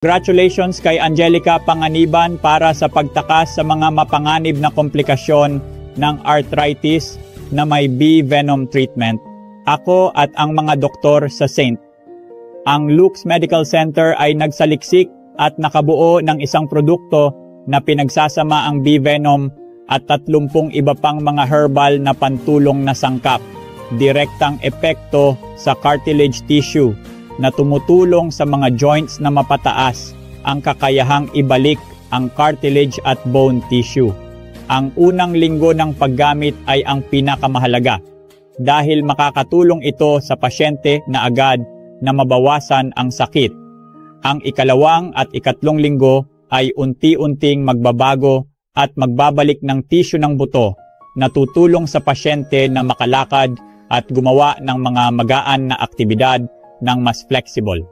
Congratulations kay Angelica Panganiban para sa pagtakas sa mga mapanganib na komplikasyon ng arthritis na may bee venom treatment. Ako at ang mga doktor sa St. Ang Luke's Medical Center ay nagsaliksik at nakabuo ng isang produkto na pinagsasama ang bee venom at 30 iba pang mga herbal na pantulong na sangkap. Direktang epekto sa cartilage tissue na tumutulong sa mga joints na mapataas ang kakayahang ibalik ang cartilage at bone tissue. Ang unang linggo ng paggamit ay ang pinakamahalaga dahil makakatulong ito sa pasyente na agad na mabawasan ang sakit. Ang ikalawang at ikatlong linggo ay unti-unting magbabago at magbabalik ng tissue ng buto na tutulong sa pasyente na makalakad at gumawa ng mga magaan na aktibidad ng mas flexible.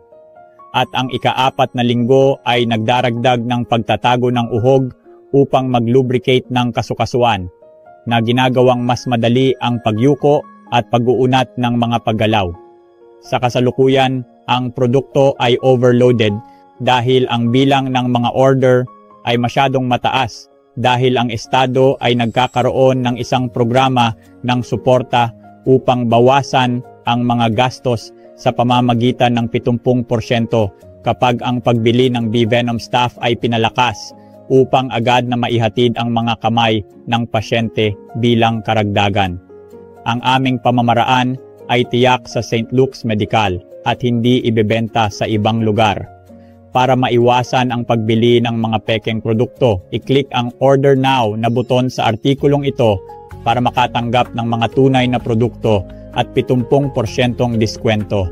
At ang ika-4 na linggo ay nagdaragdag ng pagtatago ng uhog upang mag-lubricate ng kasukasuan na ginagawang mas madali ang pagyuko at pag-uunat ng mga paggalaw. Sa kasalukuyan, ang produkto ay overloaded dahil ang bilang ng mga order ay masyadong mataas dahil ang estado ay nagkakaroon ng isang programa ng suporta upang bawasan ang mga gastos sa pamamagitan ng 70% kapag ang pagbili ng bee venom staff ay pinalakas upang agad na maihatid ang mga kamay ng pasyente bilang karagdagan. Ang aming pamamaraan ay tiyak sa St. Luke's Medical at hindi ibebenta sa ibang lugar. Para maiwasan ang pagbili ng mga pekeng produkto, i-click ang Order Now na buton sa artikulong ito para makatanggap ng mga tunay na produkto at 70% diskwento.